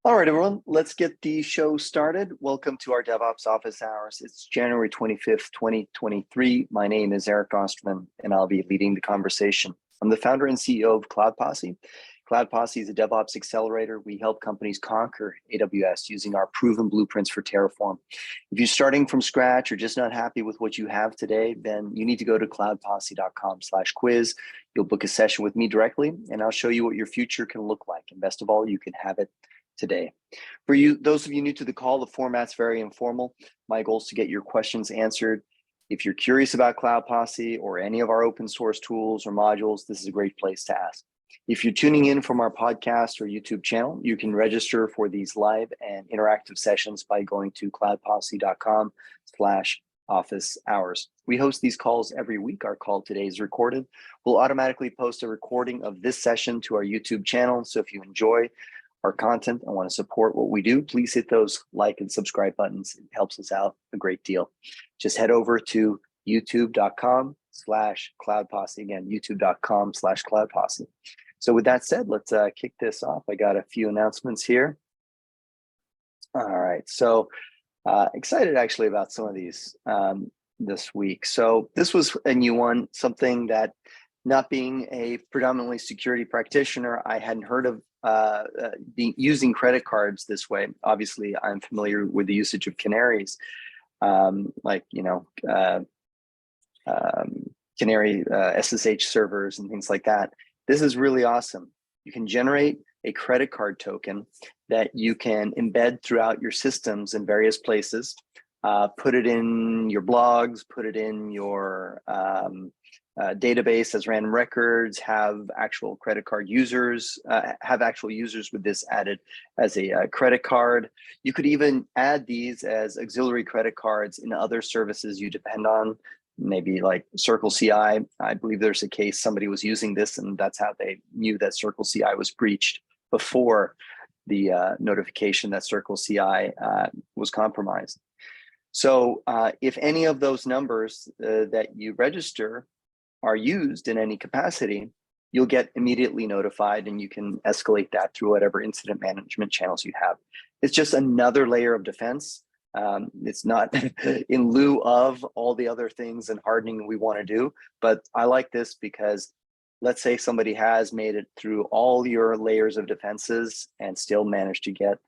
All right, everyone, let's get the show started. Welcome to our DevOps office hours. It's January 25th, 2023. My name is Eric Osterman, and I'll be leading the conversation. I'm the founder and CEO of Cloud Posse. Cloud Posse is a DevOps accelerator. We help companies conquer AWS using our proven blueprints for Terraform. If you're starting from scratch or just not happy with what you have today, then you need to go to cloudposse.com/quiz. You'll book a session with me directly, and I'll show you what your future can look like. And best of all, you can have it today. For you, those of you new to the call, the format's very informal. My goal is to get your questions answered. If you're curious about Cloud Posse or any of our open source tools or modules, this is a great place to ask. If you're tuning in from our podcast or YouTube channel, you can register for these live and interactive sessions by going to cloudposse.com/office-hours. We host these calls every week. Our call today is recorded. We'll automatically post a recording of this session to our YouTube channel. So if you enjoy our content and want to support what we do, please hit those like and subscribe buttons. It helps us out a great deal. Just head over to youtube.com/cloudposse. Again, youtube.com/cloudposse. So with that said, let's kick this off. I got a few announcements here. All right, so excited actually about some of these this week. So this was a new one, something that, not being a predominantly security practitioner, I hadn't heard of using credit cards this way. Obviously, I'm familiar with the usage of canaries, like, Canary SSH servers and things like that. This is really awesome. You can generate a credit card token that you can embed throughout your systems in various places, put it in your blogs, put it in your database as random records, have actual credit card users, have actual users with this added as a credit card. You could even add these as auxiliary credit cards in other services you depend on, maybe like Circle CI. I believe there's a case somebody was using this, and that's how they knew that Circle CI was breached before the notification that Circle CI was compromised. So if any of those numbers that you register are used in any capacity, you'll get immediately notified, and you can escalate that through whatever incident management channels you have. It's just another layer of defense. It's not in lieu of all the other things and hardening we want to do, but I like this because let's say somebody has made it through all your layers of defenses and still managed to get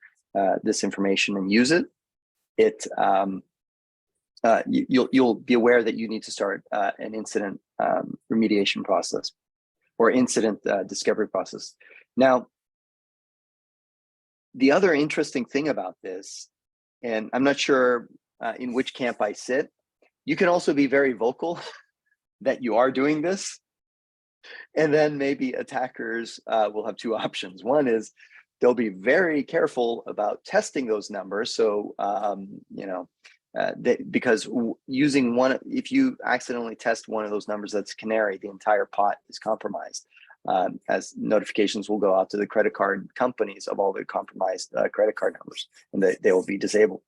this information and use it. You'll be aware that you need to start an incident remediation process or incident discovery process. Now, the other interesting thing about this, and I'm not sure in which camp I sit, you can also be very vocal that you are doing this. And then maybe attackers will have two options. One is they'll be very careful about testing those numbers. So, because using one, if you accidentally test one of those numbers that's Canary, the entire pot is compromised, as notifications will go out to the credit card companies of all the compromised credit card numbers, and they will be disabled.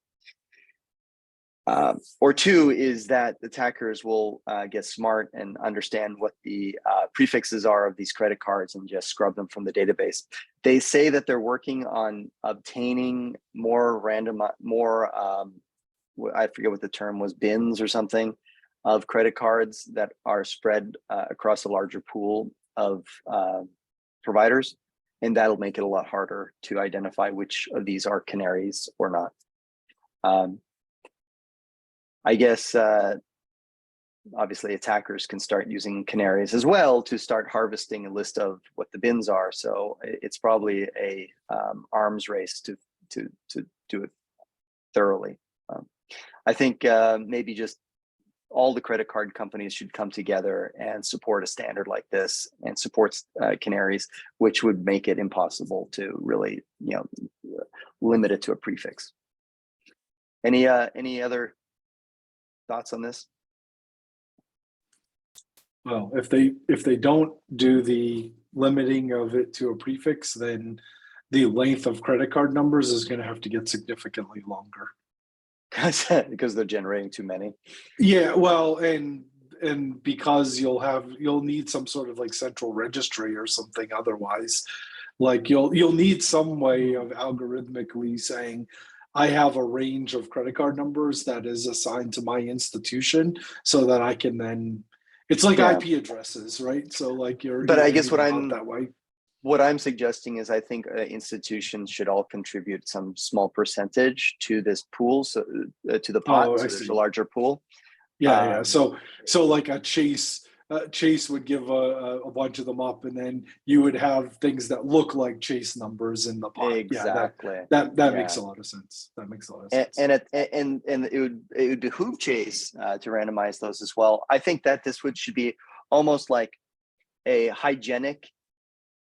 Or two is that attackers will get smart and understand what the prefixes are of these credit cards and just scrub them from the database. They say that they're working on obtaining more random, I forget what the term was, bins or something, of credit cards that are spread across a larger pool of providers. And that'll make it a lot harder to identify which of these are canaries or not. I guess, obviously, attackers can start using canaries as well to start harvesting a list of what the bins are. So it's probably a arms race to do it thoroughly. I think maybe just all the credit card companies should come together and support a standard like this and support canaries, which would make it impossible to really, limit it to a prefix. Any other thoughts on this? Well, if they don't do the limiting of it to a prefix, then the length of credit card numbers is going to have to get significantly longer. Because they're generating too many. Yeah, well, and because you'll need some sort of like central registry or something otherwise Like you'll need some way of algorithmically saying, I have a range of credit card numbers that is assigned to my institution, so that I can then, it's like Yeah. IP addresses, right? So like But I guess handing them out that way. what I'm suggesting is I think institutions should all contribute some small percentage to this pool, so to the pot, Oh, I so there's a see. larger pool. Yeah. Um, So like a Chase would give a bunch of them up, and then you would have things that look like Chase numbers in the pot. Yeah, exactly. that makes Yeah. a lot of sense. That makes a lot of And sense. it would behoove Chase to randomize those as well. I think that this should be almost like a hygienic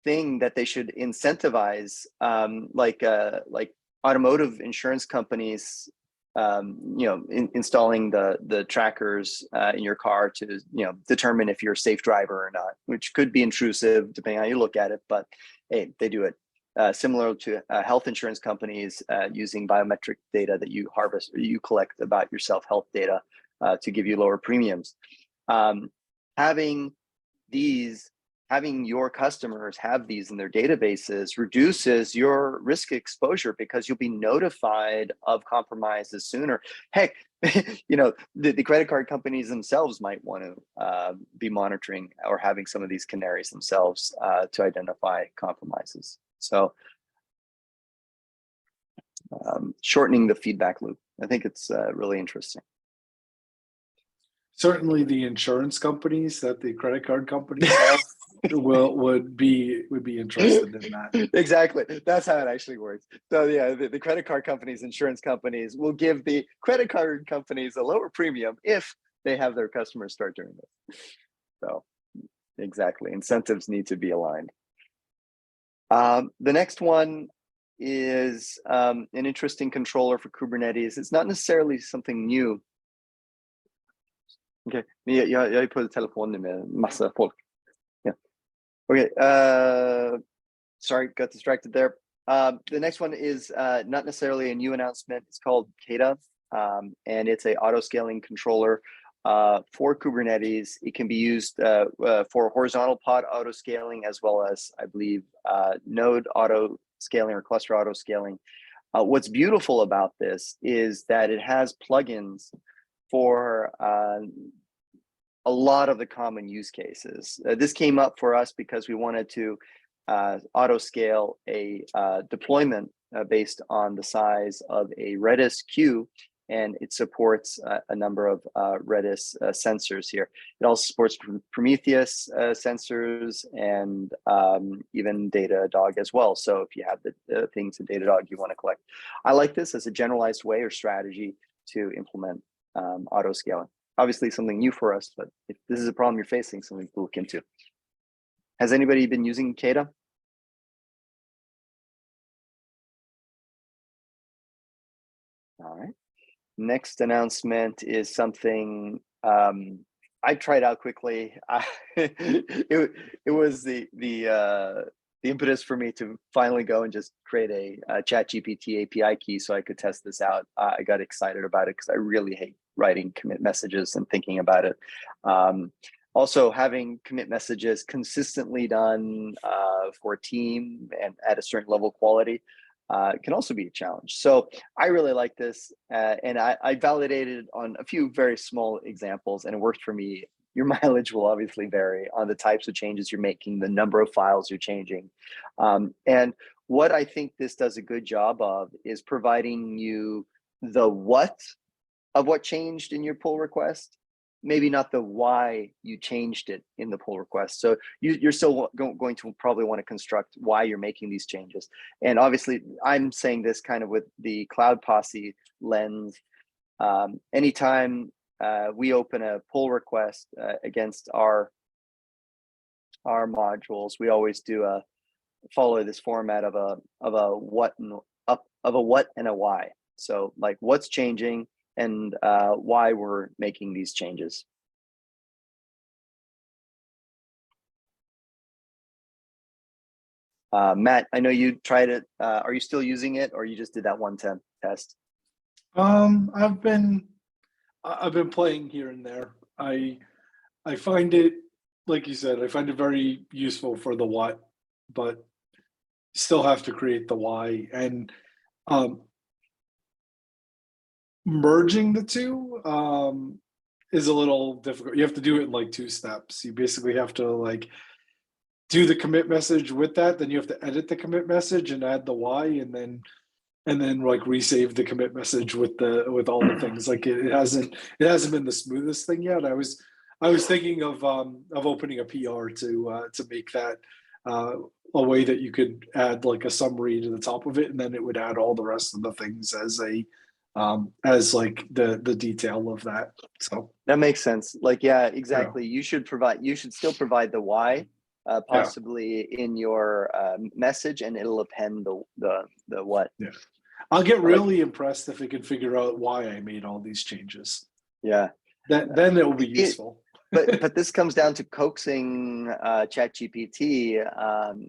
thing that they should incentivize, like automotive insurance companies, installing the trackers in your car to determine if you're a safe driver or not, which could be intrusive depending on how you look at it, but hey, they do it. Similar to health insurance companies using biometric data that you harvest or you collect about your self-health data to give you lower premiums. Having your customers have these in their databases reduces your risk exposure because you'll be notified of compromises sooner. Heck, the credit card companies themselves might want to be monitoring or having some of these canaries themselves to identify compromises. So shortening the feedback loop. I think it's really interesting. Certainly the insurance companies that the credit card companies have would be interested in that. Exactly. That's how it actually works. So yeah, the credit card companies, insurance companies will give the credit card companies a lower premium if they have their customers start doing this. So exactly. Incentives need to be aligned. The next one is an interesting controller for Kubernetes. It's not necessarily something new. Okay, jag är på telefon nu med massa folk. Yeah. Okay, sorry, got distracted there. The next one is not necessarily a new announcement. It's called KWOK, and it's a auto-scaling controller for Kubernetes. It can be used for horizontal pod auto-scaling as well as, I believe, node auto-scaling or cluster auto-scaling. What's beautiful about this is that it has plugins for a lot of the common use cases. This came up for us because we wanted to auto scale a deployment based on the size of a Redis queue, and it supports a number of Redis sensors here. It also supports Prometheus sensors and even Datadog as well. So if you have the things in Datadog you want to collect. I like this as a generalized way or strategy to implement auto scaling. Obviously something new for us, but if this is a problem you're facing, something to look into. Has anybody been using KWOK? All right. Next announcement is something I tried out quickly. It was the impetus for me to finally go and just create a ChatGPT API key so I could test this out. I got excited about it because I really hate writing commit messages and thinking about it. Also, having commit messages consistently done for a team and at a certain level of quality can also be a challenge. So I really like this, and I validated on a few very small examples, and it worked for me. Your mileage will obviously vary on the types of changes you're making, the number of files you're changing. And what I think this does a good job of is providing you the what of what changed in your pull request, maybe not the why you changed it in the pull request. So you're still going to probably want to construct why you're making these changes. And obviously, I'm saying this kind of with the Cloud Posse lens. Anytime we open a pull request against our modules, we always do follow this format of a what and a why. So like what's changing and why we're making these changes. Matt, I know you tried it. Are you still using it, or you just did that 110 test? I've been playing here and there. I find it, like you said, I find it very useful for the what, but still have to create the Y, and merging the two is a little difficult. You have to do it in like 2 steps. You basically have to like do the commit message with that, then you have to edit the commit message and add the Y, and then like resave the commit message with all the things. Like it hasn't been the smoothest thing yet. I was thinking of opening a PR to make that a way that you could add like a summary to the top of it, and then it would add all the rest of the things as a as like the detail of that. So that makes sense. Like, yeah, exactly. Yeah. You should still provide the why, possibly in your message, and it'll append the what. Yeah, I'll get really impressed if it can figure out why I made all these changes. Yeah, then it will be useful. but this comes down to coaxing ChatGPT,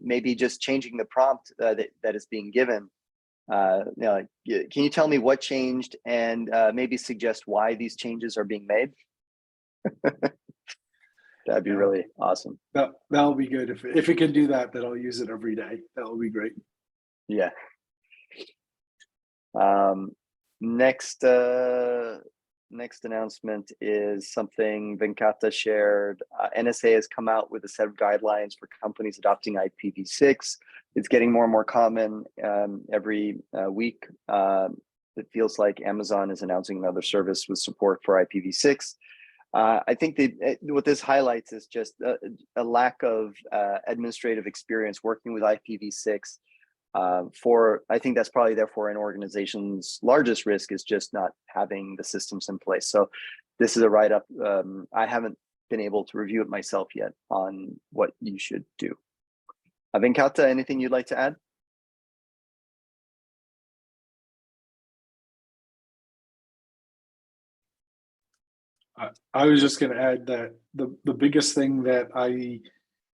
maybe just changing the prompt that is being given. You know, can you tell me what changed, and maybe suggest why these changes are being made? That'd be really awesome. That'll be good. If it can do that, then I'll use it every day. That'll be great. Yeah. Next announcement is something Venkata shared. NSA has come out with a set of guidelines for companies adopting IPv6. It's getting more and more common every week. It feels like Amazon is announcing another service with support for IPv6. I think what this highlights is just a lack of administrative experience working with IPv6. I think that's probably therefore an organization's largest risk is just not having the systems in place. So this is a write-up. I haven't been able to review it myself yet on what you should do. Venkata, anything you'd like to add? I was just going to add that the biggest thing that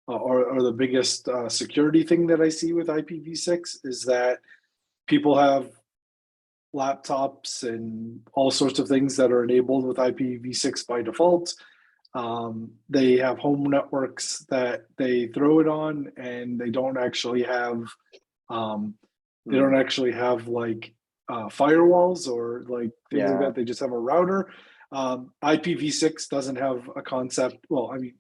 or the biggest security thing that I see with IPv6 is that people have laptops and all sorts of things that are enabled with IPv6 by default. They have home networks that they throw it on, and they don't actually have like firewalls or like things like that. They just have a router. IPv6 doesn't have a concept. Well, I mean,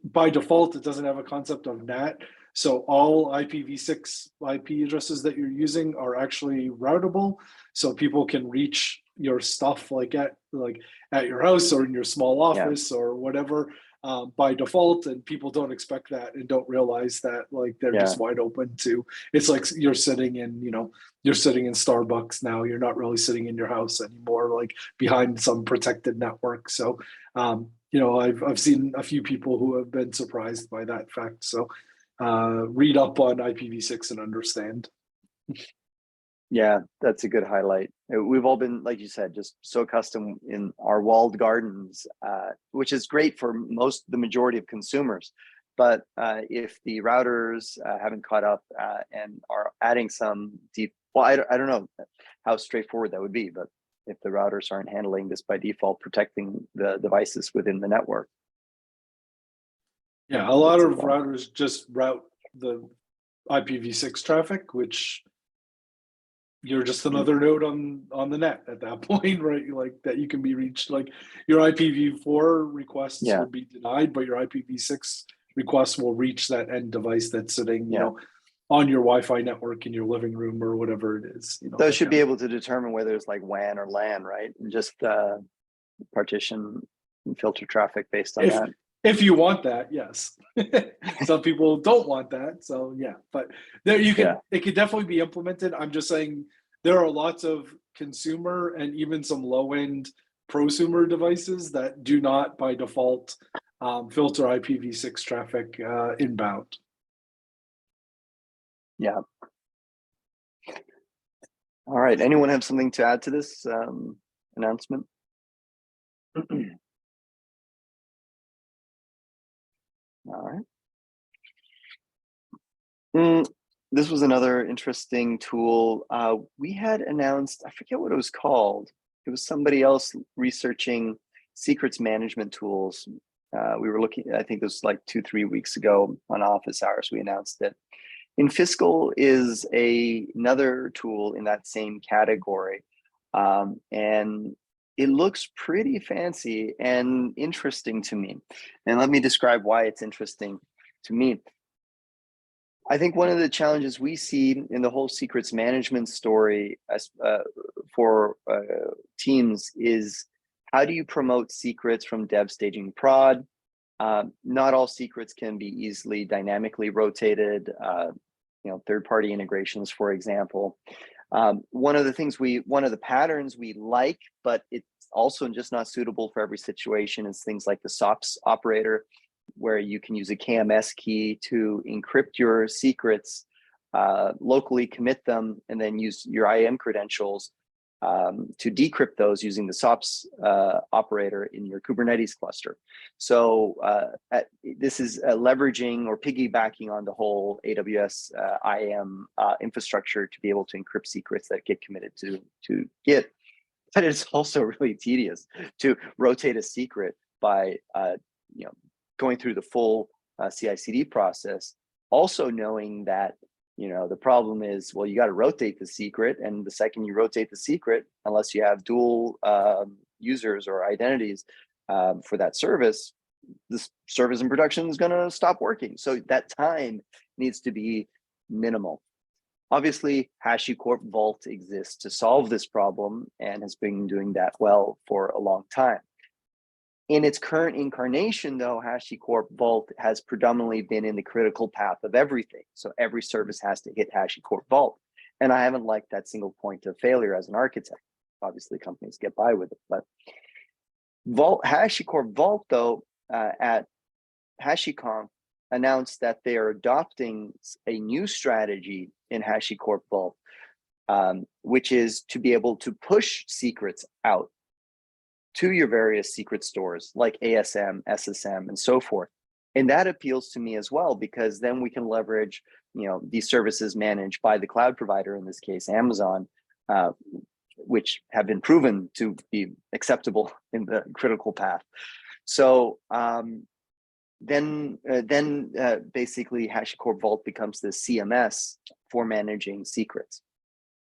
by default, it doesn't have a concept of NAT. So all IPv6 IP addresses that you're using are actually routable. So people can reach your stuff like at your house or in your small office or whatever by default. And people don't expect that and don't realize that like they're just wide open to. It's like you're sitting in Starbucks now. You're not really sitting in your house anymore, like behind some protected network. So I've seen a few people who have been surprised by that fact. So read up on IPv6 and understand. Yeah, that's a good highlight. We've all been, like you said, just so accustomed in our walled gardens, which is great for the majority of consumers. But if the routers haven't caught up and are adding some deep, well, I don't know how straightforward that would be, but if the routers aren't handling this by default, protecting the devices within the network. Yeah, a lot of routers just route the IPv6 traffic, which you're just another node on the net at that point, right? Like that you can be reached. Like your IPv4 requests will be denied, but your IPv6 requests will reach that end device that's sitting, you know, on your Wi-Fi network in your living room or whatever it is. So it should be able to determine whether it's like WAN or LAN, right? And just partition and filter traffic based on that. If you want that, yes. Some people don't want that, so yeah. But there you can. It could definitely be implemented. I'm just saying there are lots of consumer and even some low-end prosumer devices that do not, by default, filter IPv6 traffic inbound. Yeah. All right. Anyone have something to add to this announcement? All right. This was another interesting tool. We had announced, I forget what it was called. It was somebody else researching secrets management tools. We were looking, I think it was like 2-3 weeks ago on office hours, we announced it. Infiscal is another tool in that same category. And it looks pretty fancy and interesting to me. And let me describe why it's interesting to me. I think one of the challenges we see in the whole secrets management story for teams is, how do you promote secrets from dev staging prod? Not all secrets can be easily dynamically rotated. Third-party integrations, for example. One of the patterns we like, but it's also just not suitable for every situation, is things like the SOPs operator, where you can use a KMS key to encrypt your secrets, locally commit them, and then use your IAM credentials to decrypt those using the SOPs operator in your Kubernetes cluster. So this is leveraging or piggybacking on the whole AWS IAM infrastructure to be able to encrypt secrets that get committed to Git. But it's also really tedious to rotate a secret by going through the full CICD process. Also knowing that the problem is, well, you got to rotate the secret, and the second you rotate the secret, unless you have dual users or identities for that service, this service in production is going to stop working. So that time needs to be minimal. Obviously, HashiCorp Vault exists to solve this problem and has been doing that well for a long time. In its current incarnation, though, HashiCorp Vault has predominantly been in the critical path of everything. So every service has to hit HashiCorp Vault. And I haven't liked that single point of failure as an architect. Obviously, companies get by with it. But HashiCorp Vault, though, at HashiConf, announced that they are adopting a new strategy in HashiCorp Vault, which is to be able to push secrets out to your various secret stores like ASM, SSM, and so forth. And that appeals to me as well, because then we can leverage, these services managed by the cloud provider, in this case, Amazon, which have been proven to be acceptable in the critical path. So then basically HashiCorp Vault becomes the CMS for managing secrets.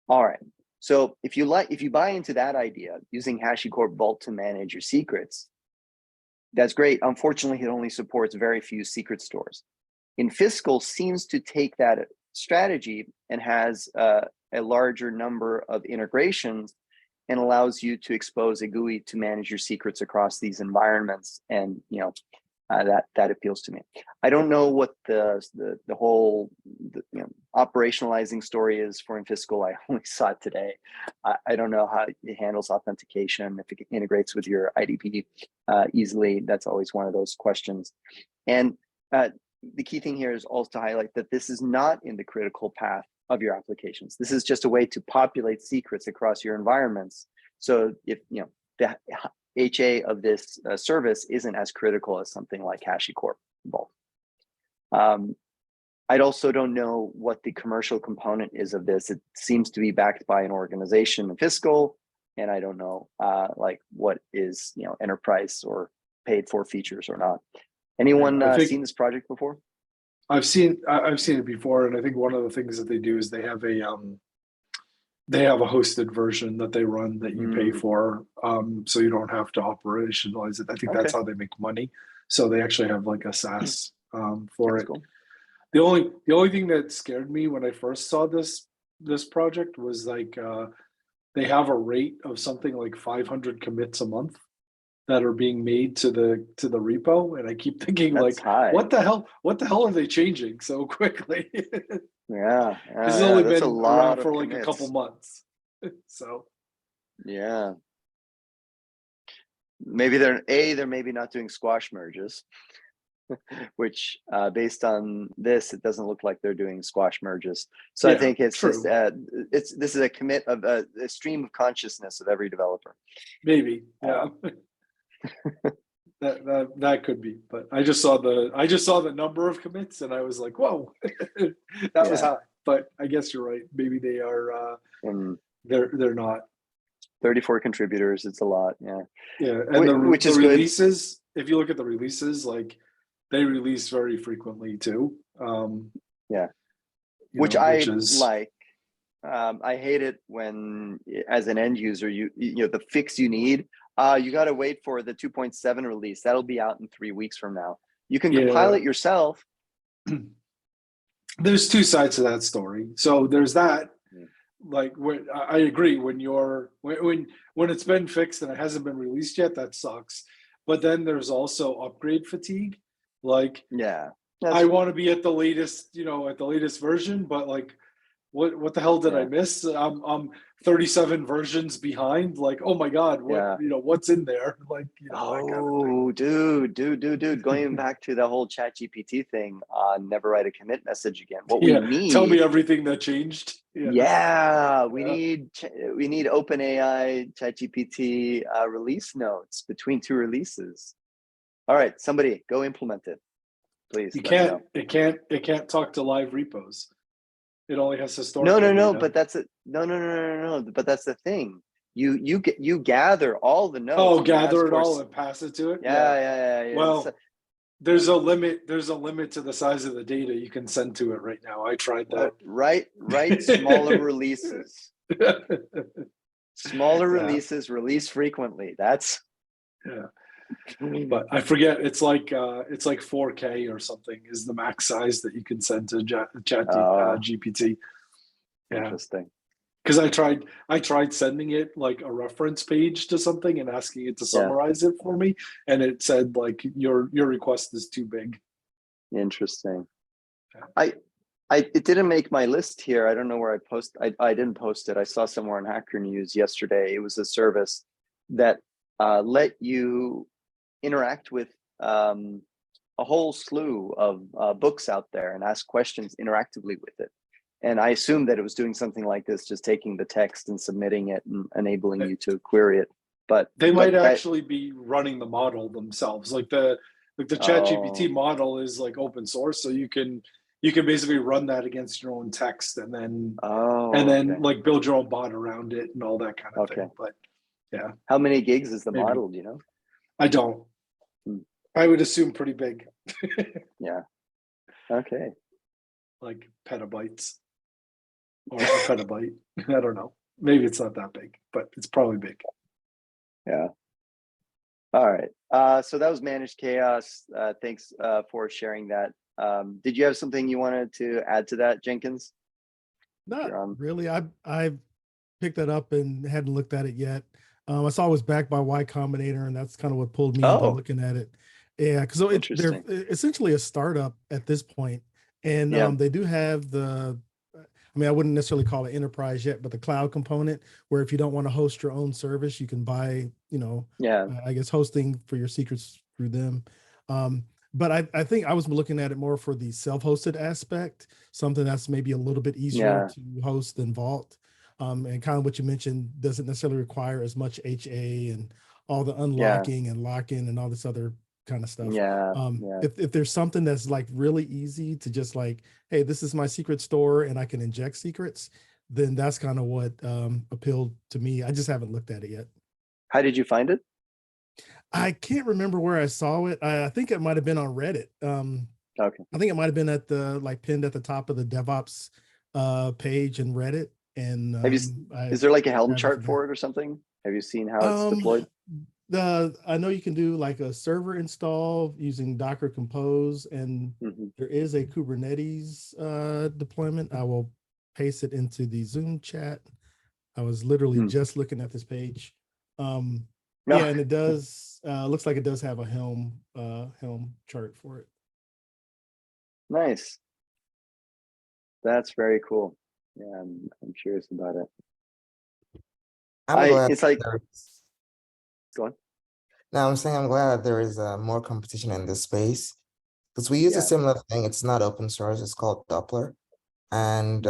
All right. So if you buy into that idea, using HashiCorp Vault to manage your secrets, that's great. Unfortunately, it only supports very few secret stores. Infiscal seems to take that strategy and has a larger number of integrations and allows you to expose a GUI to manage your secrets across these environments. And that appeals to me. I don't know what the whole operationalizing story is for Infiscal. I only saw it today. I don't know how it handles authentication, if it integrates with your IDP easily. That's always one of those questions. And the key thing here is also to highlight that this is not in the critical path of your applications. This is just a way to populate secrets across your environments. So if the HA of this service isn't as critical as something like HashiCorp Vault. I also don't know what the commercial component is of this. It seems to be backed by an organization, Infiscal, and I don't know like what is enterprise or paid for features or not. Anyone seen this project before? I've seen it before, and I think one of the things that they do is they have a hosted version that they run that you pay for, so you don't have to operationalize it. I think that's how they make money. So they actually have like a SaaS for it. Cool. The only thing that scared me when I first saw this project was like they have a rate of something like 500 commits a month that are being made to the repo, and I keep thinking, that's like, high. What the hell are they changing so quickly? Yeah, this has only been around for like a couple months. So yeah, maybe they're maybe not doing squash merges, which based on this, it doesn't look like they're doing squash merges. So yeah, I think it's true. Just this is a commit of a stream of consciousness of every developer. Maybe, yeah. That could be, but I just saw the number of commits and I was like, whoa, that was high. But I guess you're right. Maybe they are. They're not. 34 contributors. It's a lot. Yeah. Yeah, and which is releases. Good. If you look at the releases, like they release very frequently too. Yeah. which which I is like. I hate it when, as an end user, you know the fix you need. You got to wait for the 2.7 release. That'll be out in 3 weeks from now. You can compile it yourself. There's two sides to that story. So there's that. Like when I agree, when it's been fixed and it hasn't been released yet, that sucks. But then there's also upgrade fatigue. Like, I want to be at the latest, at the latest version, but like, what the hell did I miss? I'm 37 versions behind. Like, oh my God, what's in there? Like, that kind of thing. Dude. Going back to the whole ChatGPT thing on never write a commit message again. What we need. Tell me everything that changed. We need OpenAI ChatGPT release notes between 2 releases. All right, somebody go implement it, please. It can't talk to live repos. It only has historical No, data. but that's it. No. But that's the thing. You gather all the notes. Oh, gather it all and pass it to it. Yeah. Well, there's a limit. There's a limit to the size of the data you can send to it right now. I tried that. Right. Smaller releases. Smaller releases, release frequently. That's. But I forget. It's like 4K or something is the max size that you can send to GPT. Interesting. Because I tried sending it like a reference page to something and asking it to summarize it for me, and it said like your request is too big. Interesting. It didn't make my list here. I don't know where I didn't post it. I saw somewhere on Hacker News yesterday. It was a service that let you interact with a whole slew of books out there and ask questions interactively with it. And I assumed that it was doing something like this, just taking the text and submitting it and enabling you to query it. But they might actually be running the model themselves. Like the ChatGPT model is like open source, so you can basically run that against your own text and then like build your own bot around it and all that kind of thing. But how many gigs is the model? Do you know? I don't. I would assume pretty big. Okay. Like petabytes. Or a petabyte. I don't know. Maybe it's not that big, but it's probably big. Yeah. All right. So that was Managed Chaos. Thanks for sharing that. Did you have something you wanted to add to that, Jenkins? Not really. I picked that up and hadn't looked at it yet. I saw it was backed by Y Combinator, and that's kind of what pulled me into looking at it. Yeah, because they're essentially a startup at this point, and they do have I wouldn't necessarily call it enterprise yet, but the cloud component, where if you don't want to host your own service, you can buy, I guess hosting for your secrets through them. But I think I was looking at it more for the self-hosted aspect, something that's maybe a little bit easier to host than Vault. And kind of what you mentioned doesn't necessarily require as much HA and all the unlocking and locking and all this other kind of stuff. If there's something that's like really easy to just like, hey, this is my secret store and I can inject secrets, then that's kind of what appealed to me. I just haven't looked at it yet. How did you find it? I can't remember where I saw it. I think it might have been on Reddit. I think it might have been at the pinned at the top of the DevOps page in Reddit. And is there like a Helm chart for it or something? Have you seen how it's deployed? I know you can do like a server install using Docker Compose, and there is a Kubernetes deployment. I will paste it into the Zoom chat. I was literally just looking at this page. And it does looks like it does have a Helm chart for it. Nice. That's very cool. Yeah, I'm curious about it. It's like, go on. No, I'm saying I'm glad that there is more competition in this space, because we use a similar thing. It's not open source. It's called Doppler, and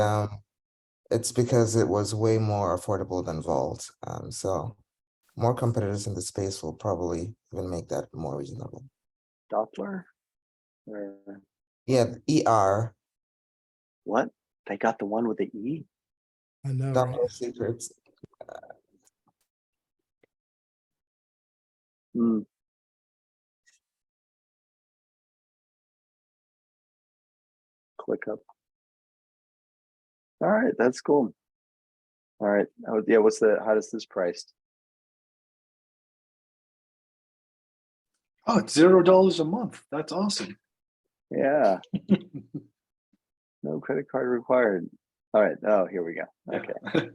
it's because it was way more affordable than Vault. So more competitors in the space will probably even make that more reasonable. Doppler? Yeah, ER. What? They got the one with the E? I know. Doppler secrets. Click up. All right, that's cool. All right. Oh, yeah. How does this priced? Oh, it's $0 a month. That's awesome. Yeah. No credit card required. All right. Oh, here we go. Okay. Yeah.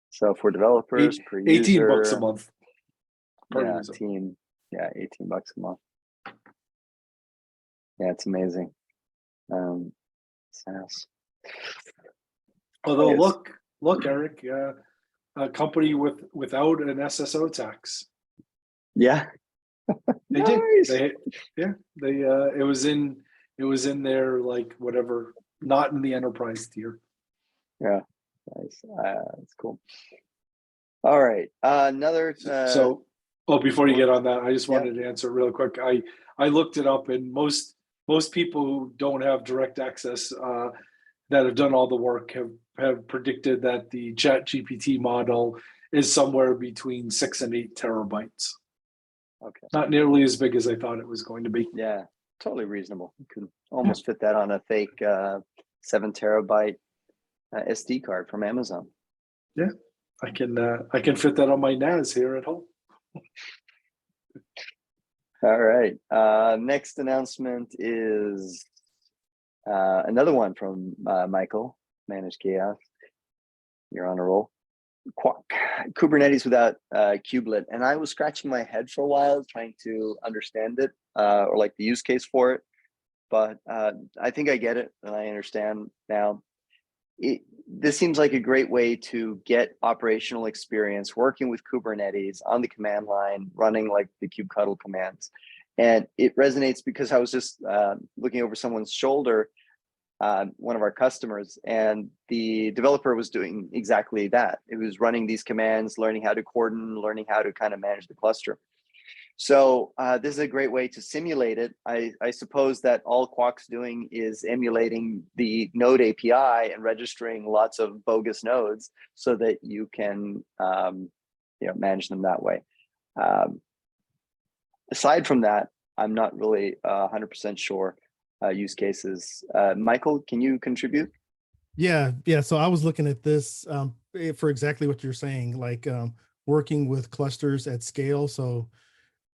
So for developers per 18 user, bucks a month. Per yeah, user. team, yeah, 18 bucks a month. Yeah, it's amazing. SaaS. Although Yes. look, Eric, a company without an SSO tax. Yeah. They Nice. did. It was in their like whatever, not in the enterprise tier. Yeah, nice. That's cool. All right. Another. Before you get on that, I just Yeah. wanted to answer real quick. I looked it up, and most people who don't have direct access that have done all the work have predicted that the ChatGPT model is somewhere between 6 and 8 terabytes. Okay. Not nearly as big as I thought it was going to be. Yeah, totally reasonable. You could almost fit that on a fake 7 terabyte SD card from Amazon. Yeah, I can fit that on my NAS here at home. All right. Next announcement is another one from Michael, managedkaos. You're on a roll. Kubernetes without Kubelet. And I was scratching my head for a while trying to understand it or like the use case for it. But I think I get it and I understand now. This seems like a great way to get operational experience working with Kubernetes on the command line, running like the kubectl commands. And it resonates because I was just looking over someone's shoulder, one of our customers, and the developer was doing exactly that. It was running these commands, learning how to cordon, learning how to kind of manage the cluster. So this is a great way to simulate it. I suppose that all KWOK's doing is emulating the node API and registering lots of bogus nodes so that you can manage them that way. Aside from that, I'm not really 100% sure use cases. Michael, can you contribute? Yeah. So I was looking at this for exactly what you're saying, like working with clusters at scale. So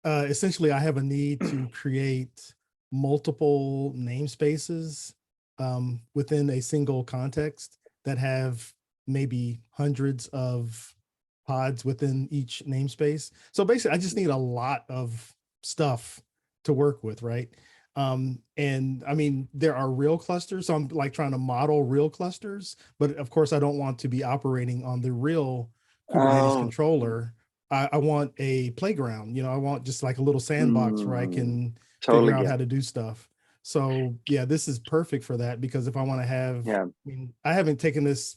essentially, I have a need to create multiple namespaces within a single context that have maybe hundreds of pods within each namespace. So basically, I just need a lot of stuff to work with, right? And I mean, there are real clusters. So I'm like trying to model real clusters, but of course, I don't want to be operating on the real Kubernetes controller. I want a playground, I want just like a little sandbox where I can figure out how to do stuff. So yeah, this is perfect for that, because if I want to have, I mean, I haven't taken this,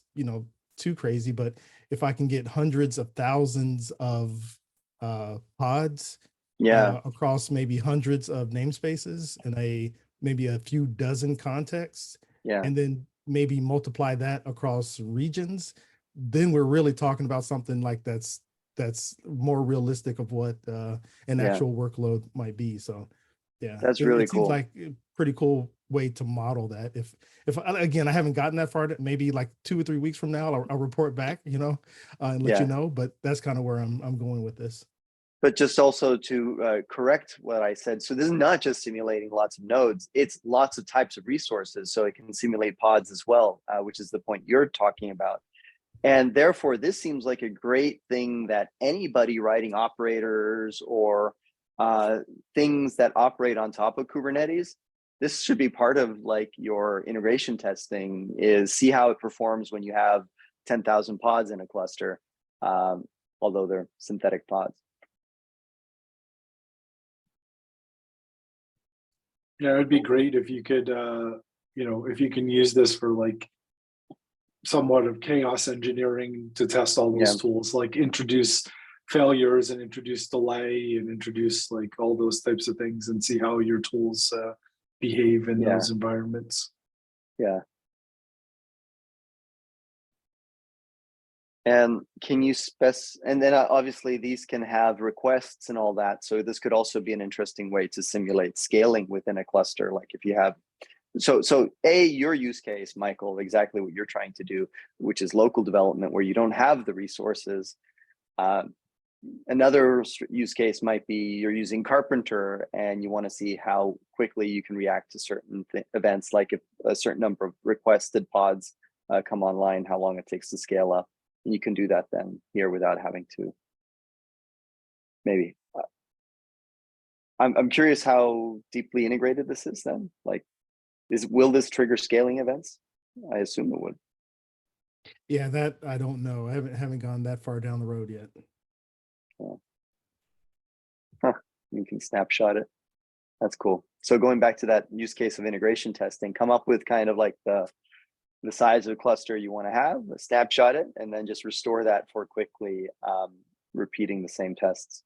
too crazy, but if I can get hundreds of thousands of pods across maybe hundreds of namespaces and maybe a few dozen contexts, and then maybe multiply that across regions, then we're really talking about something like that's more realistic of what an actual workload might be. So yeah, that's really cool. Seems like a pretty cool way to model that. If again, I haven't gotten that far, maybe like 2 or 3 weeks from now, I'll report back, and let you know, but that's kind of where I'm going with this. But just also to correct what I said, so this is not just simulating lots of nodes, it's lots of types of resources. So it can simulate pods as well, which is the point you're talking about. And therefore, this seems like a great thing that anybody writing operators or things that operate on top of Kubernetes, this should be part of like your integration testing, is see how it performs when you have 10,000 pods in a cluster, although they're synthetic pods. Yeah, it'd be great if you could, if you can use this for like somewhat of chaos engineering to test all those tools, like introduce failures and introduce delay and introduce like all those types of things and see how your tools behave in those environments. Yeah. And can you and then obviously these can have requests and all that. So this could also be an interesting way to simulate scaling within a cluster. Like if you have so your use case, Michael, exactly what you're trying to do, which is local development where you don't have the resources. Another use case might be you're using Carpenter and you want to see how quickly you can react to certain events, like if a certain number of requested pods come online, how long it takes to scale up. And you can do that then here without having to maybe. I'm curious how deeply integrated this is then. Like, will this trigger scaling events? I assume it would. Yeah, that I don't know. I haven't gone that far down the road yet. Yeah. Huh. You can snapshot it. That's cool. So going back to that use case of integration testing, come up with kind of like the size of the cluster you want to have, snapshot it, and then just restore that for quickly repeating the same tests.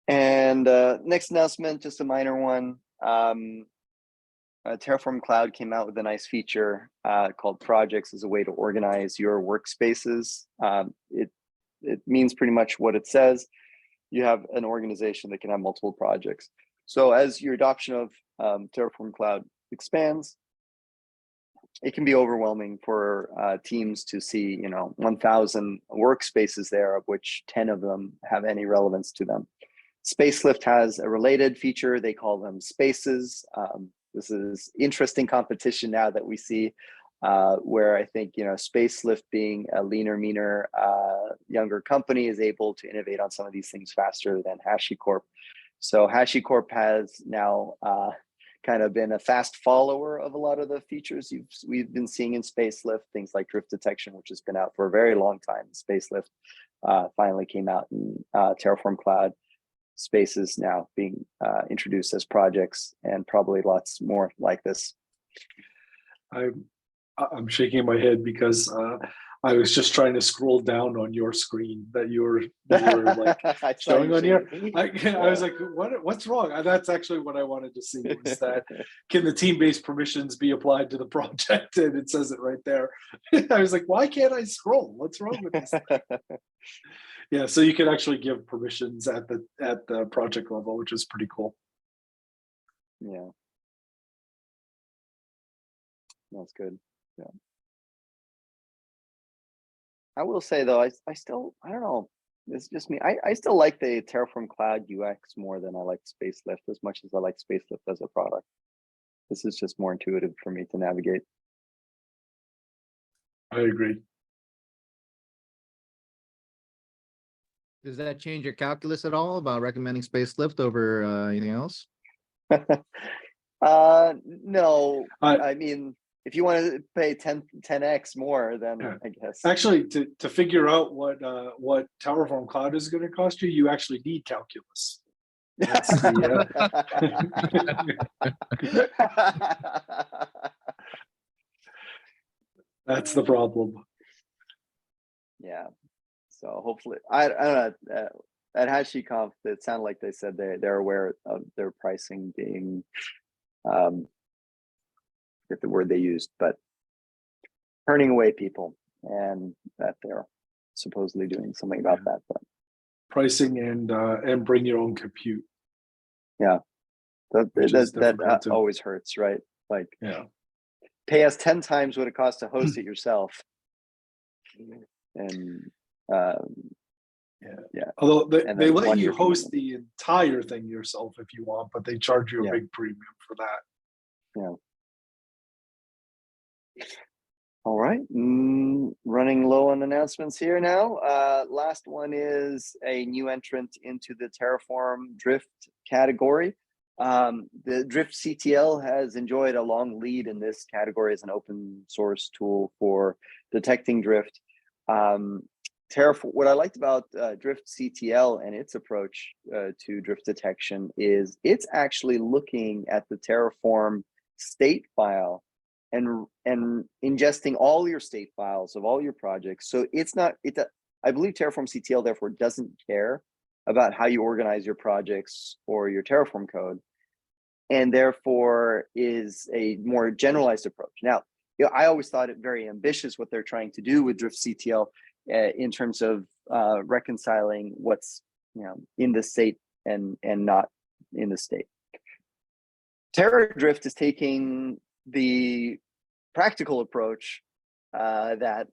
And next announcement, just a minor one. Terraform Cloud came out with a nice feature called Projects as a way to organize your workspaces. It means pretty much what it says. You have an organization that can have multiple projects. So as your adoption of Terraform Cloud expands, it can be overwhelming for teams to see, 1,000 workspaces there, of which 10 of them have any relevance to them. Spacelift has a related feature. They call them spaces. This is interesting competition now that we see where I think, Spacelift being a leaner, meaner, younger company is able to innovate on some of these things faster than HashiCorp. So HashiCorp has now kind of been a fast follower of a lot of the features we've been seeing in Spacelift, things like drift detection, which has been out for a very long time. Spacelift finally came out in Terraform Cloud. Spaces now being introduced as projects, and probably lots more like this. I'm shaking my head because I was just trying to scroll down on your screen that you were like showing on here. I was like, what's wrong? That's actually what I wanted to see, was that can the team-based permissions be applied to the project? And it says it right there. I was like, why can't I scroll? What's wrong with this? Yeah, so you can actually give permissions at the project level, which is pretty cool. Yeah, that's good. Yeah, I will say though, I still, I don't know, it's just me. I still like the Terraform Cloud UX more than I like Spacelift, as much as I like Spacelift as a product. This is just more intuitive for me to navigate. I agree. Does that change your calculus at all about recommending Spacelift over anything else? No, I mean, if you want to pay 10x more, then yeah. I guess. Actually, to figure out what Terraform Cloud is going to cost you, you actually need calculus. That's the, that's the problem. Yeah. So hopefully, I don't know. At HashiConf, it sounded like they said they're aware of their pricing being, get the word they used, but turning away people, and that they're supposedly doing something about that. But pricing and bring your own compute. Yeah, that always hurts, right? Like, yeah, pay us 10 times what it costs to host it yourself, and yeah. Although they let you host the entire thing yourself if you want, but they charge you a big premium for that. Yeah. All right, running low on announcements here now. Last one is a new entrant into the Terraform drift category. The driftctl has enjoyed a long lead in this category as an open source tool for detecting drift. Terraform, what I liked about driftctl and its approach to drift detection is it's actually looking at the Terraform state file and ingesting all your state files of all your projects. So it's not, I believe Terraform CTL therefore doesn't care about how you organize your projects or your Terraform code, and therefore is a more generalized approach. Now, I always thought it very ambitious what they're trying to do with driftctl in terms of reconciling what's in the state and not in the state. Terradrift is taking the practical approach that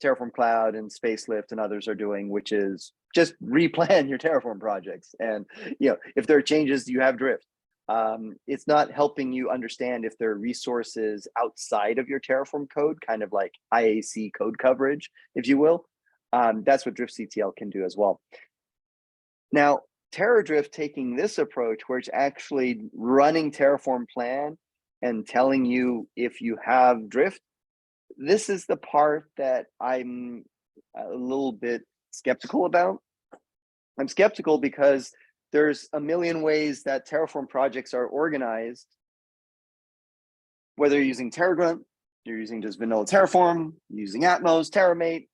Terraform Cloud and Spacelift and others are doing, which is just replan your Terraform projects. And if there are changes, you have drift. It's not helping you understand if there are resources outside of your Terraform code, kind of like IAC code coverage, if you will. That's what driftctl can do as well. Now, Terradrift taking this approach where it's actually running Terraform plan and telling you if you have drift, this is the part that I'm a little bit skeptical about. I'm skeptical because there's a million ways that Terraform projects are organized, whether you're using Terragrunt, you're using just vanilla Terraform, using Atmos, Terramate,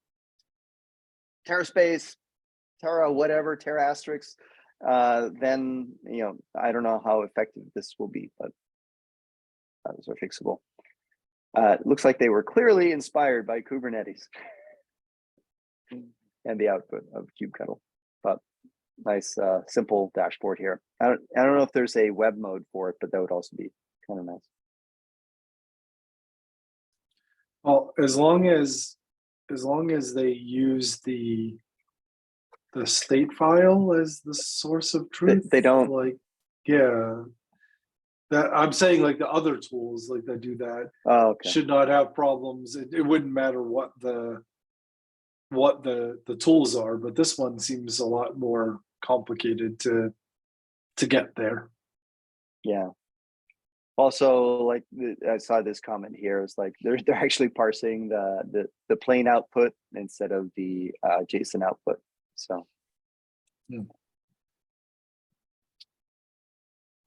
TerraSpace, Terra whatever, Terra asterisk, then I don't know how effective this will be, but those are fixable. It looks like they were clearly inspired by Kubernetes and the output of kubectl, but nice simple dashboard here. I don't know if there's a web mode for it, but that would also be kind of nice. Well, as long as they use the state file as the source of truth, they don't, like, yeah. That I'm saying, like the other tools like that do that should not have problems. It wouldn't matter what the tools are, but this one seems a lot more complicated to get there. Yeah. Also, like I saw this comment here, it's like they're actually parsing the plain output instead of the JSON output. So.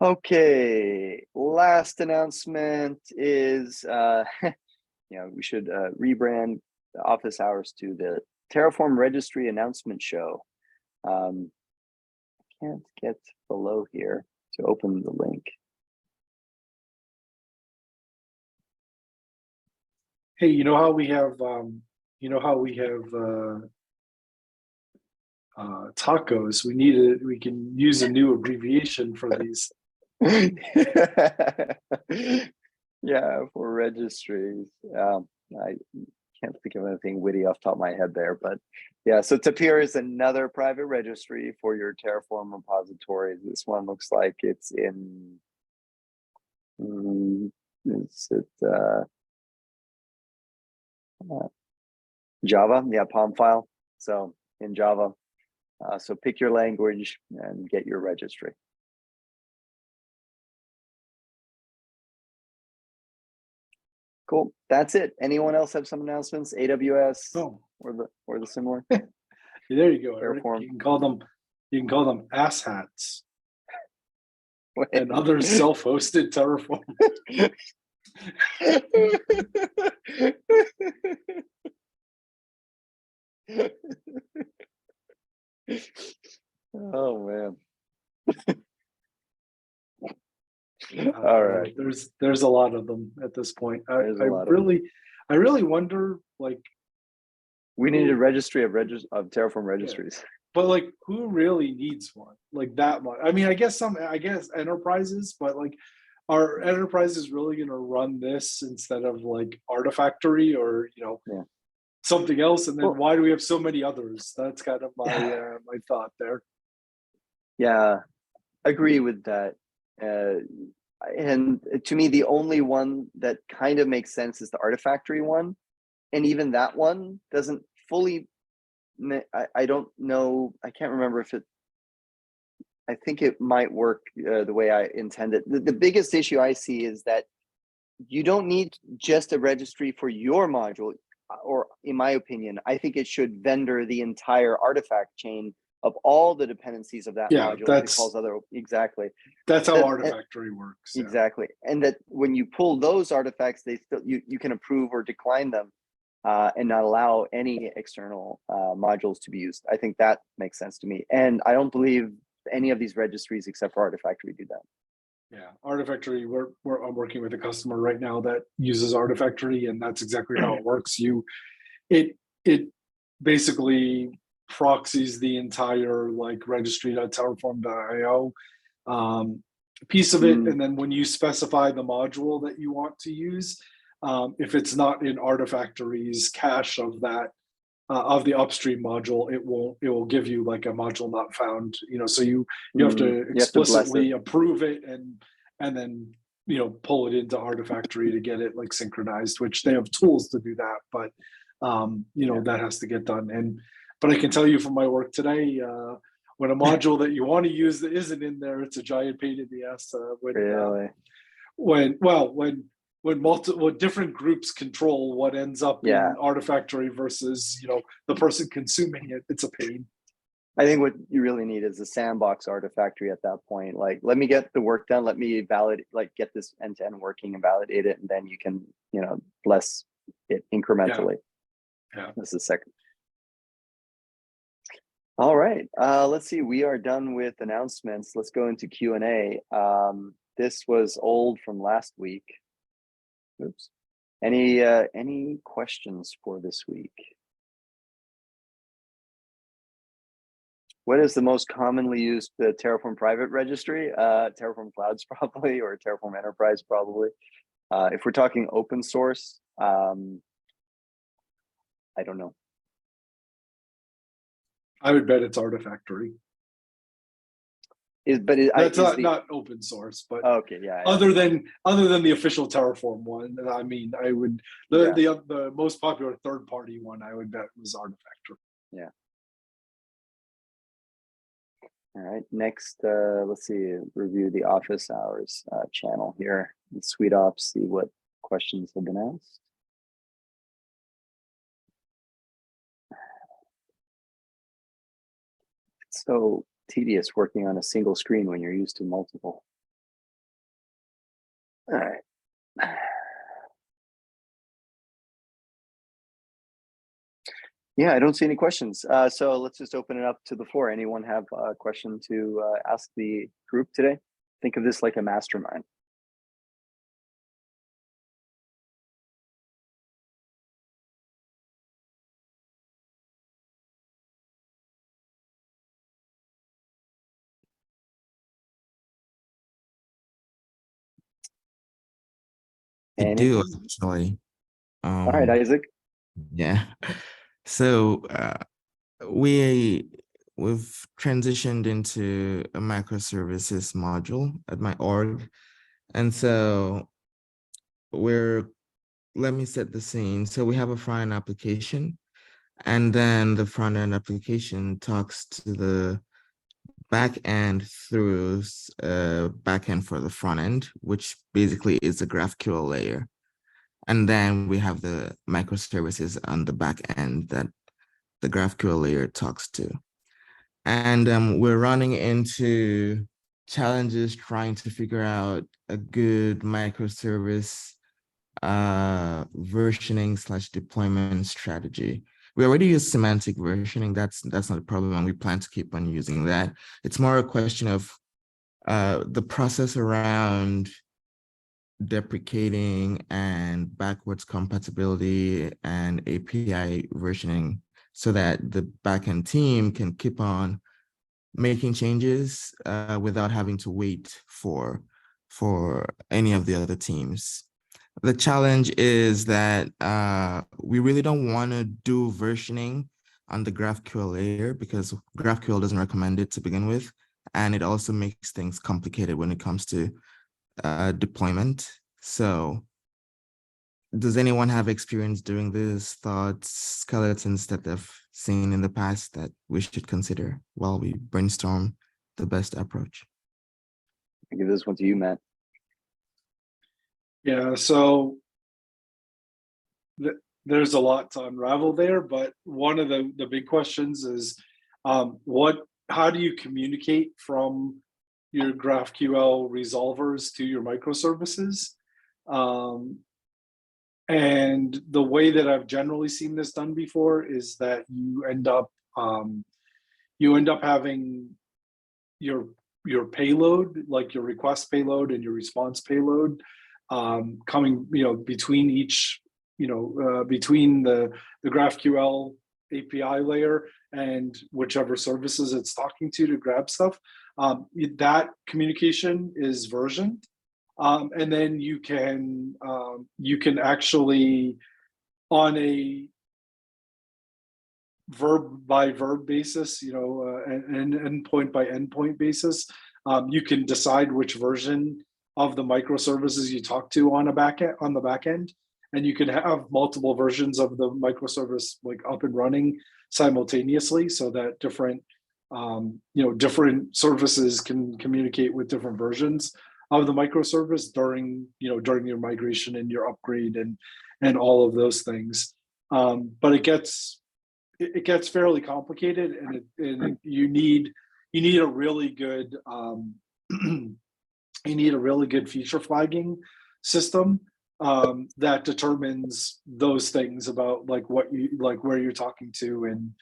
Okay, last announcement is we should rebrand the office hours to the Terraform registry announcement show. Can't get below here to open the link. Hey, you know how we have tacos? We can use a new abbreviation for these. Yeah, for registries. I can't think of anything witty off the top of my head there, but yeah, so Tapir is another private registry for your Terraform repositories. This one looks like it's in Java, yeah, POM file. So in Java. So pick your language and get your registry. Cool. That's it. Anyone else have some announcements? AWS or the similar? There you go, Eric. You can call them ass hats. And other self-hosted Terraform. Oh man. All right. There's a lot of them at this point. I really wonder, like, we need a registry of Terraform registries. Yeah. But like, who really needs one like that much? I mean, I guess enterprises, but like, are enterprises really going to run this instead of like Artifactory or something else? And then why do we have so many others? That's kind of my my thought there. Yeah, agree with that. And to me, the only one that kind of makes sense is the Artifactory one, and even that one doesn't fully. I don't know. I can't remember if it. I think it might work the way I intended. The biggest issue I see is that you don't need just a registry for your module, or in my opinion, I think it should vendor the entire artifact chain of all the dependencies of that module. Exactly. That's how Artifactory works. Yeah. Exactly. And that when you pull those artifacts, they still you can approve or decline them and not allow any external modules to be used. I think that makes sense to me. And I don't believe any of these registries except for Artifactory do that. Yeah, Artifactory, I'm working with a customer right now that uses Artifactory, and that's exactly how it works. It basically proxies the entire like registry.terraform.io piece of it. And then when you specify the module that you want to use, if it's not in Artifactory's cache of that, of the upstream module, it will give you like a module not found, so you have to explicitly approve it and then, pull it into Artifactory to get it like synchronized, which they have tools to do that. But, that has to get done. But I can tell you from my work today, when a module that you want to use that isn't in there, it's a giant pain in the ass. When different groups control what ends up in Artifactory versus the person consuming it, it's a pain. I think what you really need is a sandbox Artifactory at that point. Like, let me get the work done. Let me validate, get this end-to-end working and validate it, and then you can bless it incrementally. Yeah. This is second. All right, let's see. We are done with announcements. Let's go into Q&A. This was old from last week. Oops. Any questions for this week? What is the most commonly used Terraform private registry? Terraform Clouds probably, or Terraform Enterprise probably. If we're talking open source, I don't know. I would bet it's Artifactory. That's not open source, but okay, other than the official Terraform one, I mean, I would the most popular third-party one I would bet was Artifactory. Yeah. All right. Next, let's see. Review the office hours channel here. The sweetops. See what questions have been asked. It's so tedious working on a single screen when you're used to multiple. All right. Yeah, I don't see any questions. So let's just open it up to the floor. Anyone have a question to ask the group today? Think of this like a mastermind. I do actually. All right, Isaac. Yeah. So we've transitioned into a microservices module at my org. And so let me set the scene. So we have a front-end application, and then the front-end application talks to the backend through backend for the front end, which basically is the GraphQL layer. And then we have the microservices on the back end that the GraphQL layer talks to. And we're running into challenges trying to figure out a good microservice versioning / deployment strategy. We already use semantic versioning. That's not a problem, and we plan to keep on using that. It's more a question of the process around deprecating and backwards compatibility and API versioning, so that the backend team can keep on making changes without having to wait for any of the other teams. The challenge is that we really don't want to do versioning on the GraphQL layer because GraphQL doesn't recommend it to begin with. And it also makes things complicated when it comes to deployment. So does anyone have experience doing this, thoughts, skeletons that they've seen in the past that we should consider while we brainstorm the best approach? I'll give this one to you, Matt. Yeah, so there's a lot to unravel there, but one of the big questions is how do you communicate from your GraphQL resolvers to your microservices? And the way that I've generally seen this done before is that you end up having your payload, like your request payload and your response payload, coming between each between the GraphQL API layer and whichever services it's talking to grab stuff. That communication is versioned. And then you can actually, on a verb by verb basis, an endpoint by endpoint basis, you can decide which version of the microservices you talk to on the back end, and you can have multiple versions of the microservice like up and running simultaneously, so that different services can communicate with different versions of the microservice during your migration and your upgrade and all of those things. But it gets fairly complicated, and you need a really good feature flagging system that determines those things about where you're talking to, and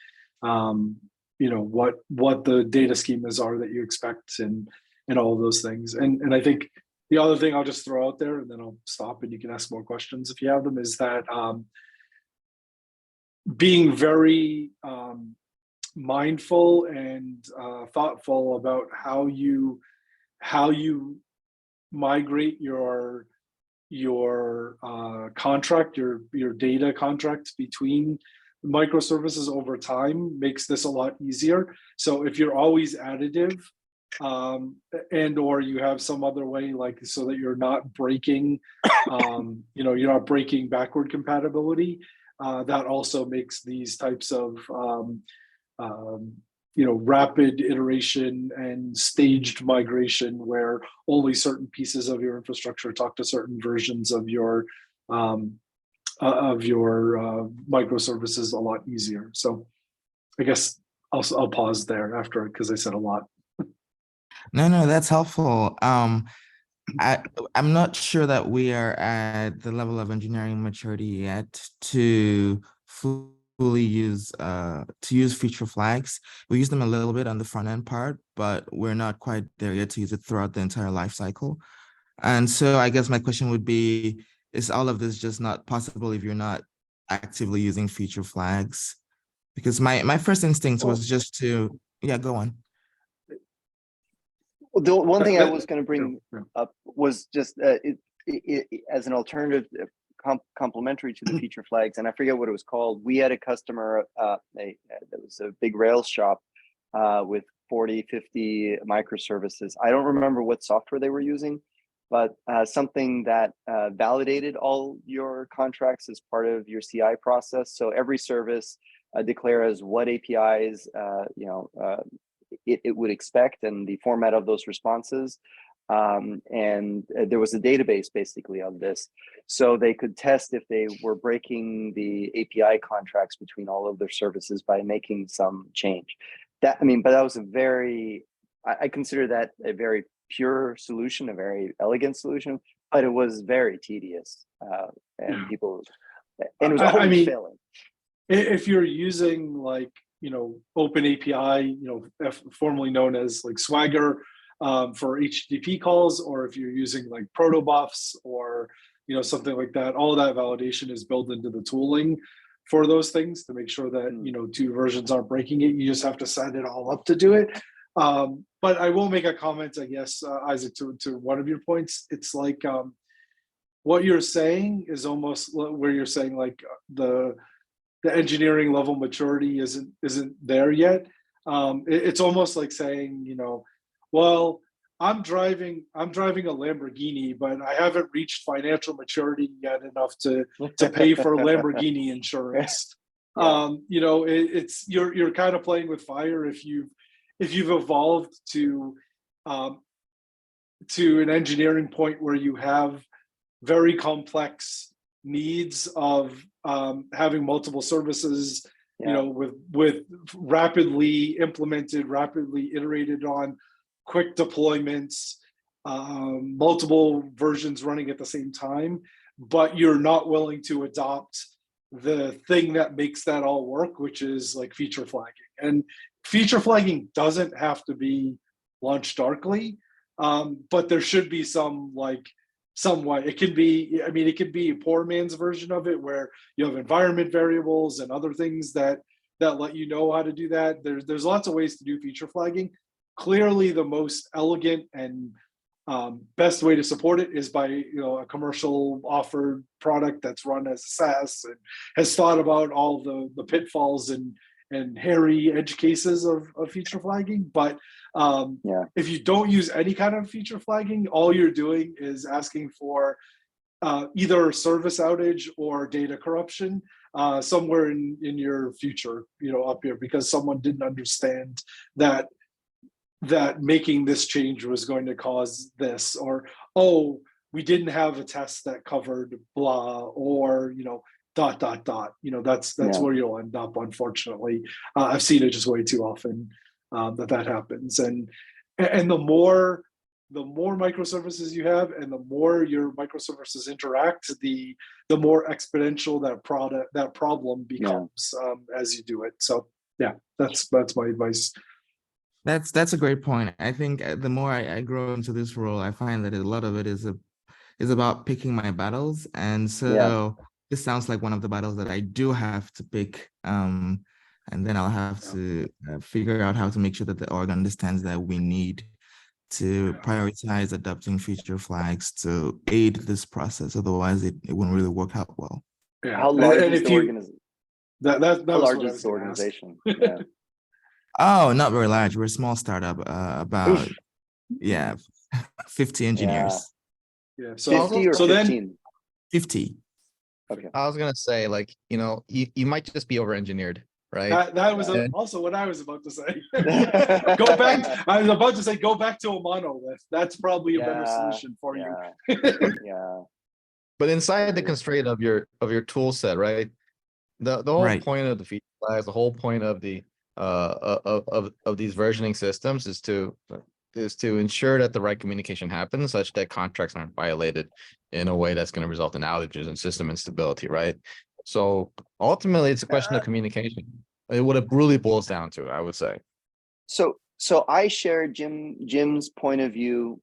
what the data schemas are that you expect, and all of those things. And I think the other thing I'll just throw out there, and then I'll stop and you can ask more questions if you have them, is that being very mindful and thoughtful about how you migrate your contract, your data contract between microservices over time makes this a lot easier. So if you're always additive, and or you have some other way, like so that you're not breaking, you're not breaking backward compatibility, that also makes these types of rapid iteration and staged migration, where only certain pieces of your infrastructure talk to certain versions of your microservices a lot easier. So I guess I'll pause there after, because I said a lot. No, that's helpful. I'm not sure that we are at the level of engineering maturity yet to fully use feature flags. We use them a little bit on the front end part, but we're not quite there yet to use it throughout the entire life cycle. And so I guess my question would be, is all of this just not possible if you're not actively using feature flags? Because my first instinct was just to, go on. Well, the one thing I was going to bring up was just as an alternative, complementary to the feature flags, and I forget what it was called. We had a customer that was a big Rails shop with 40, 50 microservices. I don't remember what software they were using, but something that validated all your contracts as part of your CI process. So every service declares what APIs it would expect, and the format of those responses. And there was a database basically of this, so they could test if they were breaking the API contracts between all of their services by making some change. But that was I consider that a very pure solution, a very elegant solution, but it was very tedious, and it was always failing. If you're using Open API, formerly known as like Swagger, for HTTP calls, or if you're using like protobufs or something like that, all of that validation is built into the tooling for those things to make sure that two versions aren't breaking it. You just have to set it all up to do it. But I will make a comment, I guess, Isaac, to one of your points. It's like what you're saying is almost where you're saying like the engineering level maturity isn't there yet. It's almost like saying, well, I'm driving a Lamborghini, but I haven't reached financial maturity yet enough to pay for Lamborghini insurance. It's you're kind of playing with fire if you've evolved to an engineering point where you have very complex needs of having multiple services, with rapidly implemented, rapidly iterated on, quick deployments, multiple versions running at the same time, but you're not willing to adopt the thing that makes that all work, which is like feature flagging. And feature flagging doesn't have to be launched darkly, but there should be some way. It can be, it could be a poor man's version of it, where you have environment variables and other things that that let you know how to do that. There's lots of ways to do feature flagging. Clearly, the most elegant and best way to support it is by a commercial offered product that's run as a SaaS and has thought about all the pitfalls and hairy edge cases of feature flagging. But if you don't use any kind of feature flagging, all you're doing is asking for either service outage or data corruption somewhere in your future, up here, because someone didn't understand that making this change was going to cause this, or we didn't have a test that covered blah, or dot. That's where you'll end up, unfortunately. I've seen it just way too often that happens, and the more microservices you have and the more your microservices interact, the more exponential that problem becomes as you do it. So that's my advice. That's a great point. I think the more I grow into this role, I find that a lot of it is about picking my battles. And so this sounds like one of the battles that I do have to pick. And then I'll have to figure out how to make sure that the org understands that we need to prioritize adopting feature flags to aid this process. Otherwise, it won't really work out well. Yeah. How large is the organization? How large is the organization? Yeah. Oh, not very large. We're a small startup, about 50 engineers. Yeah. So 50 or 15? 50. Okay. I was gonna say, you might just be over-engineered, right? That was also what I was about to say. Go back. I was about to say, go back to a monolith. That's probably a better solution for you. Yeah. But inside the constraint of your tool set, right? The whole point of the feature flags, the whole point of the of these versioning systems is to ensure that the right communication happens such that contracts aren't violated in a way that's going to result in outages and system instability, right? So ultimately, it's a question of communication. What it really boils down to, I would say. So I share Jim's point of view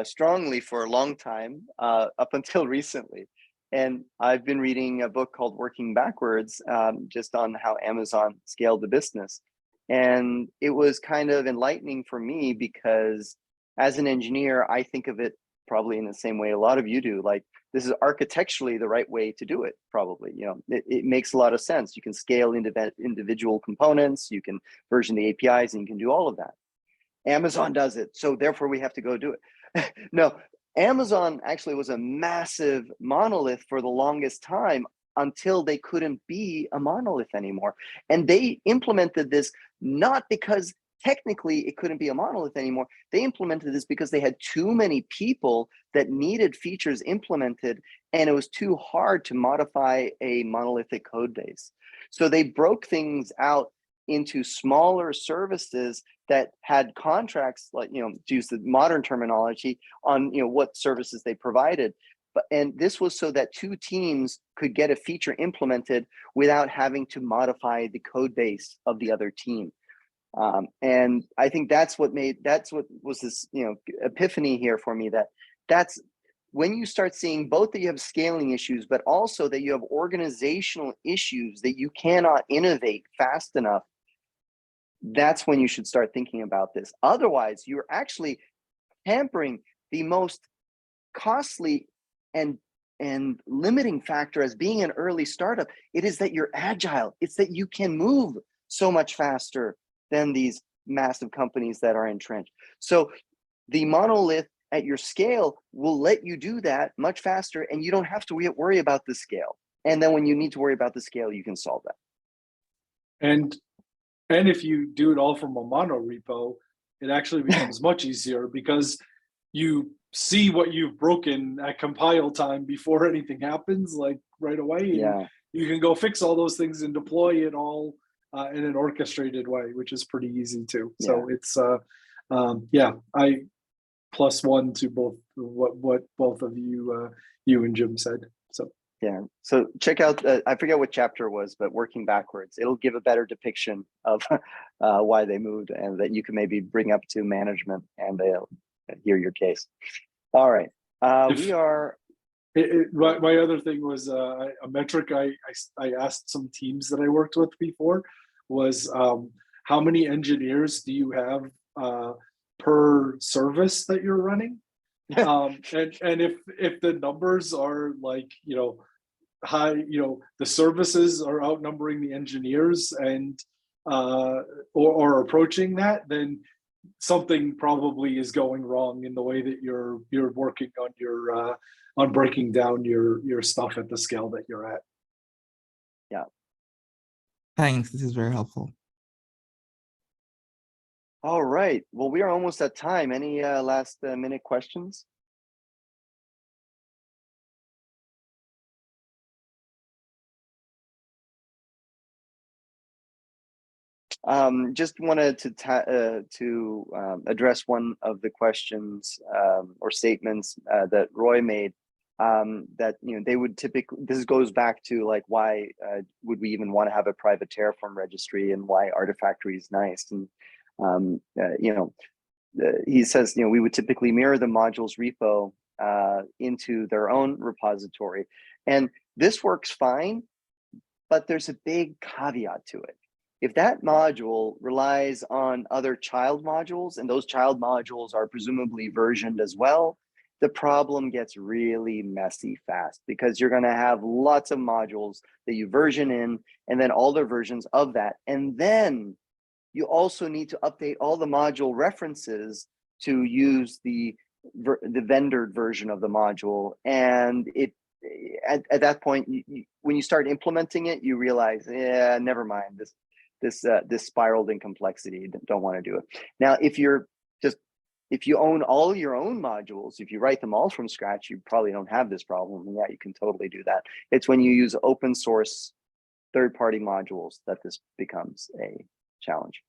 strongly for a long time, up until recently. And I've been reading a book called Working Backwards, just on how Amazon scaled the business. And it was kind of enlightening for me because as an engineer, I think of it probably in the same way a lot of you do. Like, this is architecturally the right way to do it, probably. It makes a lot of sense. You can scale individual components, you can version the APIs, and you can do all of that. Amazon does it, so therefore we have to go do it. No, Amazon actually was a massive monolith for the longest time until they couldn't be a monolith anymore. And they implemented this not because technically it couldn't be a monolith anymore. They implemented this because they had too many people that needed features implemented, and it was too hard to modify a monolithic code base. So they broke things out into smaller services that had contracts, like, to use the modern terminology, on what services they provided. And this was so that two teams could get a feature implemented without having to modify the code base of the other team. And I think that's what was this epiphany here for me, that's when you start seeing both that you have scaling issues, but also that you have organizational issues that you cannot innovate fast enough. That's when you should start thinking about this. Otherwise, you're actually hampering the most costly and limiting factor as being an early startup. It is that you're agile. It's that you can move so much faster than these massive companies that are entrenched. So the monolith at your scale will let you do that much faster, and you don't have to worry about the scale. And then when you need to worry about the scale, you can solve that. And if you do it all from a mono repo, it actually becomes much easier because you see what you've broken at compile time before anything happens, like right away. And you can go fix all those things and deploy it all in an orchestrated way, which is pretty easy too. So it's I +1 to both what both of you and Jim said. So check out, I forget what chapter it was, but Working Backwards. It'll give a better depiction of why they moved, and that you can maybe bring up to management and they'll hear your case. All right. We are. My other thing was a metric I asked some teams that I worked with before was how many engineers do you have per service that you're running? And if the numbers are like, you know, high, you know, the services are outnumbering the engineers and or approaching that, then something probably is going wrong in the way that you're working on your on breaking down your stuff at the scale that you're at. Yeah. Thanks. This is very helpful. All right. Well, we are almost at time. Any last minute questions? Just wanted to address one of the questions or statements that Roy made, that, you know, they would typically, this goes back to like, why would we even want to have a private Terraform registry, and why Artifactory is nice. And, you know, he says, you know, we would typically mirror the modules repo into their own repository. And this works fine, but there's a big caveat to it. If that module relies on other child modules, and those child modules are presumably versioned as well, the problem gets really messy fast, because you're going to have lots of modules that you version in, and then all the versions of that. And then you also need to update all the module references to use the vendored version of the module. And it at that point, when you start implementing it, you realize, yeah, never mind, this spiraled in complexity. Don't want to do it. Now, if you own all your own modules, if you write them all from scratch, you probably don't have this problem. Yeah, you can totally do that. It's when you use open source third-party modules that this becomes a challenge.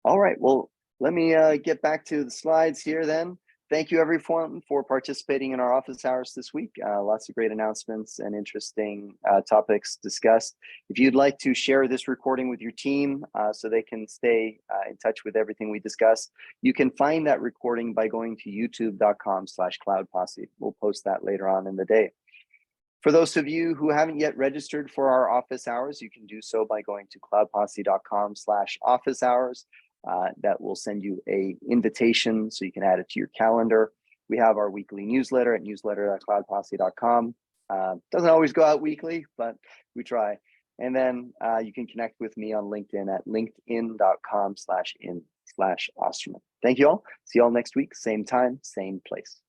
All right, well, let me get back to the slides here then. Thank you everyone for participating in our office hours this week. Lots of great announcements and interesting topics discussed. If you'd like to share this recording with your team so they can stay in touch with everything we discussed, you can find that recording by going to youtube.com/cloudposse. We'll post that later on in the day. For those of you who haven't yet registered for our office hours, you can do so by going to cloudposse.com/office-hours. That will send you an invitation so you can add it to your calendar. We have our weekly newsletter at newsletter.cloudposse.com. Doesn't always go out weekly, but we try. And then you can connect with me on LinkedIn at linkedin.com/in/Osterman. Thank you all. See you all next week, same time, same place.